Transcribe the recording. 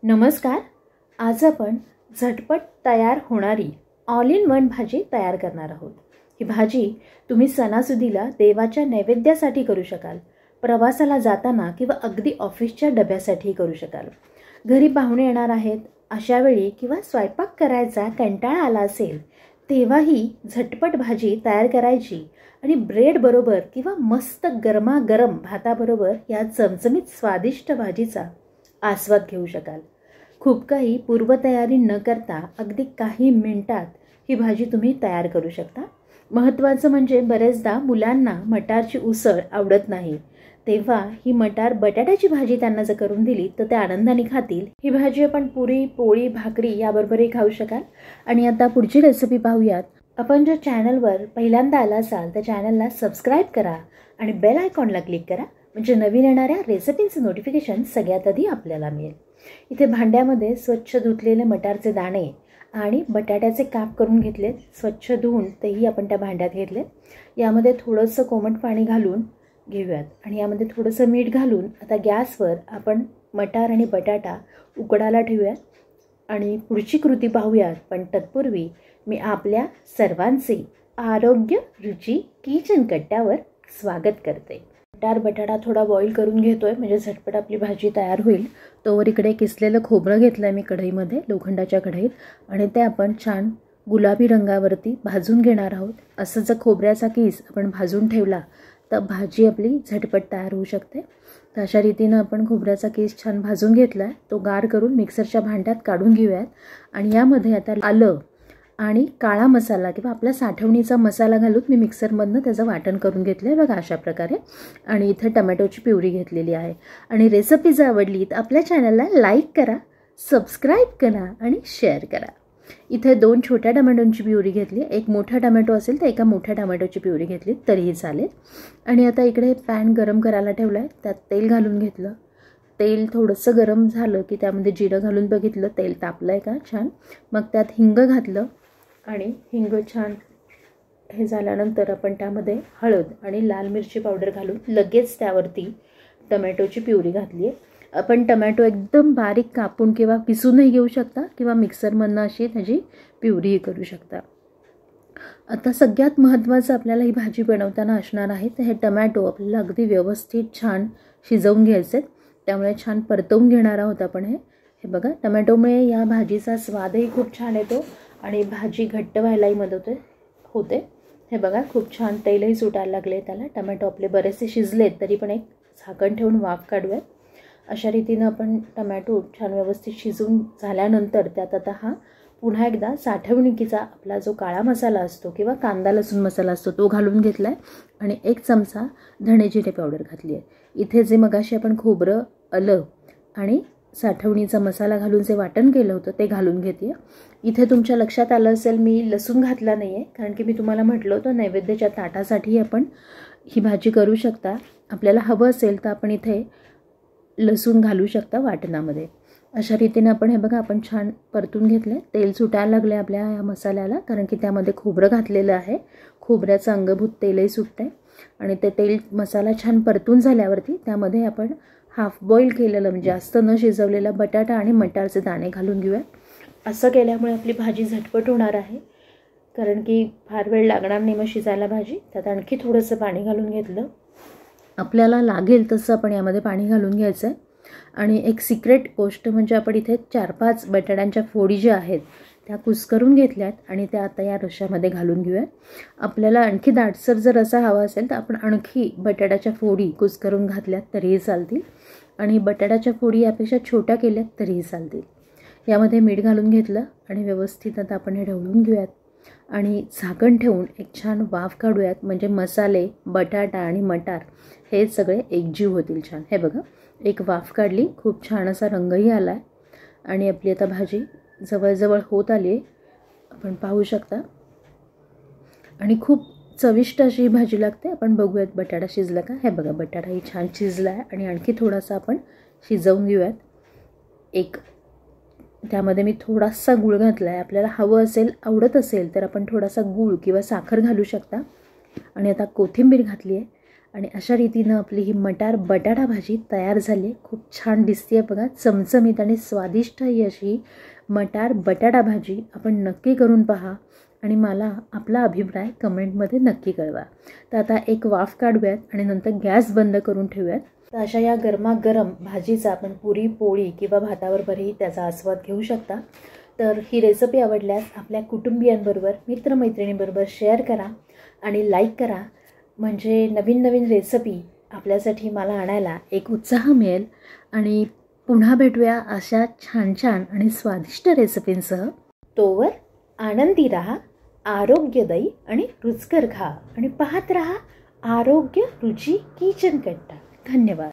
नमस्कार. आज आपण झटपट तयार होणारी ऑल इन वन भाजी तयार करणार आहोत. ही भाजी तुम्ही सणासुदीला देवाच्या नैवेद्यासाठी करू शकाल, प्रवासाला जाताना किंवा अगदी ऑफिसच्या डब्यासाठी करू शकाल. घरी पाहुणे येणार आहेत अशा वेळी किंवा स्वयंपाक करायचा कंटाळा आला असेल तेव्हाही झटपट भाजी तयार करायची आणि ब्रेड बरोबर किंवा मस्त गरमागरम भाताबरोबर या चमचमीत स्वादिष्ट भाजीचा आस्वाद घेऊ शकाल. खूप काही पूर्वतयारी न करता अगदी काही मिनिटात ही भाजी तुम्ही तयार करू शकता. महत्त्वाचं म्हणजे बरेचदा मुलांना मटारची उसळ आवडत नाही, तेव्हा ही मटार बटाट्याची भाजी त्यांना जर करून दिली तर ते आनंदाने खातील. ही भाजी आपण पुरी, पोळी, भाकरी याबरोबरही खाऊ शकाल. आणि आता पुढची रेसिपी पाहूयात. आपण जर चॅनलवर पहिल्यांदा आला असाल तर चॅनलला सबस्क्राईब करा आणि बेल आयकॉनला क्लिक करा, म्हणजे नवीन येणाऱ्या रेसिपींचं नोटिफिकेशन सगळ्यात आधी आपल्याला मिळेल. इथे भांड्यामध्ये स्वच्छ धुतलेले मटारचे दाणे आणि बटाट्याचे काप करून घेतले. स्वच्छ धुवून तेही आपण त्या भांड्यात घेतले. यामध्ये थोडंसं कोमट पाणी घालून घेऊयात आणि यामध्ये थोडंसं मीठ घालून आता गॅसवर आपण मटार आणि बटाटा उकडायला ठेवूयात आणि पुढची कृती पाहूयात. पण तत्पूर्वी मी आपल्या सर्वांचे आरोग्य रुची किचन कट्ट्यावर स्वागत करते. मटार बटाटा थोडा बॉईल करून घेतोय, म्हणजे झटपट आपली भाजी तयार होईल. तोवर इकडे किसलेलं खोबरं घेतलं आहे मी कढईमध्ये, लोखंडाच्या कढईत, आणि ते आपण छान गुलाबी रंगावरती भाजून घेणार आहोत. असं जर खोबऱ्याचा किस आपण भाजून ठेवला तर भाजी आपली झटपट तयार होऊ शकते. तर अशा रीतीनं आपण खोबऱ्याचा किस छान भाजून घेतला आहे. तो गार करून मिक्सरच्या भांड्यात काढून घेऊयात आणि यामध्ये आता आलं आणि काळा मसाला किंवा आपला साठवणीचा मसाला घालून मी मिक्सरमधनं त्याचं वाटण करून घेतलं आहे बघा अशा प्रकारे. आणि इथे टमॅटोची प्युरी घेतलेली आहे. आणि रेसिपी जर आवडली तर आपल्या चॅनलला लाईक करा, सबस्क्राईब करा आणि शेअर करा. इथे 2 छोट्या टमॅटोंची प्युरी घेतली. एक मोठा टमॅटो असेल तर एका मोठ्या टमॅटोची प्युरी घेतली तरीही चालेल. आणि आता इकडे पॅन गरम करायला ठेवला आहे. त्यात तेल घालून घेतलं. तेल थोडंसं गरम झालं की त्यामध्ये जिरं घालून बघितलं तेल तापलं आहे का छान. मग त्यात हिंग घातलं आणि हिंग छान हे झाल्यानंतर आपण त्यामध्ये हळद आणि लाल मिरची पावडर घालून लगेच त्यावरती टमॅटोची प्युरी घातली आहे. आपण टमॅटो एकदम बारीक कापून किंवा किसूनही घेऊ शकता किंवा मिक्सरमधनं अशी त्याची प्युरीही करू शकता. आता सगळ्यात महत्त्वाचं आपल्याला ही भाजी बनवताना असणार आहे तर हे टमॅटो आपल्याला अगदी व्यवस्थित छान शिजवून घ्यायचे. त्यामुळे छान परतवून घेणार आहोत आपण. हे बघा, टमॅटोमुळे या भाजीचा स्वादही खूप छान येतो आणि भाजी घट्ट व्हायलाही मदत होते. हे बघा, खूप छान तेलही सुटायला लागले त्याला. टमॅटो आपले बरेचसे शिजलेत तरी पण एक झाकण ठेवून वाफ काढूयात. अशा रीतीनं आपण टमॅटो छान व्यवस्थित शिजून झाल्यानंतर त्यात आता हा पुन्हा एकदा साठवणुकीचा आपला जो काळा मसाला असतो किंवा कांदा लसूण मसाला असतो तो घालून घेतला आहे आणि 1 चमचा धणे जिरे पावडर घातली आहे. इथे जे मगाशी आपण खोबरं, आलं आणि साठवणीचा मसाला घालून जे वाटण केलं होतं ते घालून घेते. इथे तुमच्या लक्षात आलं असेल मी लसूण घातला नाही आहे, कारण की मी तुम्हाला म्हटलं होतं नैवेद्याच्या ताटासाठी आपण ही भाजी करू शकता. आपल्याला हवं असेल तर आपण इथे लसूण घालू शकता वाटणामध्ये. अशा रीतीने आपण हे बघा आपण छान परतून घेतलं. तेल सुटायला लागले आपल्या या मसाल्याला, कारण की त्यामध्ये खोबरं घातलेलं आहे. खोबऱ्याचं अंगभूत तेलही सुटतं आहे आणि ते तेल मसाला छान परतून झाल्यावरती त्यामध्ये आपण हाफ बॉईल केलेलं म्हणजे जास्त न शिजवलेला बटाटा आणि मटारचे दाणे घालून घेऊया. असं केल्यामुळे आपली भाजी झटपट होणार आहे, कारण की फार वेळ लागणार नाही मग शिजायला भाजी. त्यात आणखी थोडंसं पाणी घालून घेतलं. आपल्याला लागेल तसं आपण यामध्ये पाणी घालून घ्यायचं आहे. आणि एक सिक्रेट गोष्ट म्हणजे आपण इथे 4-5 बटाट्यांच्या फोडी ज्या आहेत त्या कुस्करून घेतल्यात आणि त्या आता या रश्श्यामध्ये घालून घेऊयात. आपल्याला आणखी दाटसर जर रस्सा हवा असेल तर आपण आणखी बटाट्याच्या फोडी कुस्करून घातल्यात तरीही चालतील आणि बटाट्याच्या फोडी यापेक्षा छोट्या केल्यात तरीही चालतील. यामध्ये मीठ घालून घेतलं आणि व्यवस्थित आता आपण हे ढवळून घेऊयात आणि झाकण ठेवून एक छान वाफ काढूयात, म्हणजे मसाले, बटाटा आणि मटार हे सगळे एकजीव होतील छान. हे बघा, एक वाफ काढली, खूप छान असा रंगही आला आहे आणि आपली आता भाजी जवळजवळ होत आली आहे, आपण पाहू शकता. आणि खूप चविष्ट अशी ही भाजी लागते. आपण बघूयात बटाटा शिजला का. हे बघा, बटाटाही छान शिजला आहे आणि आणखी थोडासा आपण शिजवून घेऊयात. त्यामध्ये मी थोडासा गूळ घातला आहे. आपल्याला हवं असेल, आवडत असेल तर आपण थोडासा गूळ किंवा साखर घालू शकता. आणि आता कोथिंबीर घातली आहे आणि अशा रीतीनं आपली ही मटार बटाटा भाजी तयार झाली. खूप छान दिसते आहे बघा. चमचमीत आणि स्वादिष्ट ही अशी मटार बटाटा भाजी आपण नक्की करून पहा आणि मला आपला अभिप्राय कमेंटमध्ये नक्की कळवा. तर आता एक वाफ काढूयात आणि नंतर गॅस बंद करून ठेवूयात. तर अशा या गरमागरम भाजीचा आपण पुरी पोळी किंवा भाताबरोबरही त्याचा आस्वाद घेऊ शकता. तर ही रेसिपी आवडल्यास आपल्या कुटुंबियांबरोबर मित्रमैत्रिणींबरोबर शेअर करा आणि लाईक करा. म्हणजे नवीन नवीन रेसिपी आपल्यासाठी मला आणायला एक उत्साह मिळेल. आणि पुन्हा भेटूया अशा छान छान आणि स्वादिष्ट रेसिपींसह. तोवर आनंदी राहा, आरोग्यदायी आणि रुचकर खा आणि पाहत राहा आरोग्य रुची किचन कट्टा. धन्यवाद.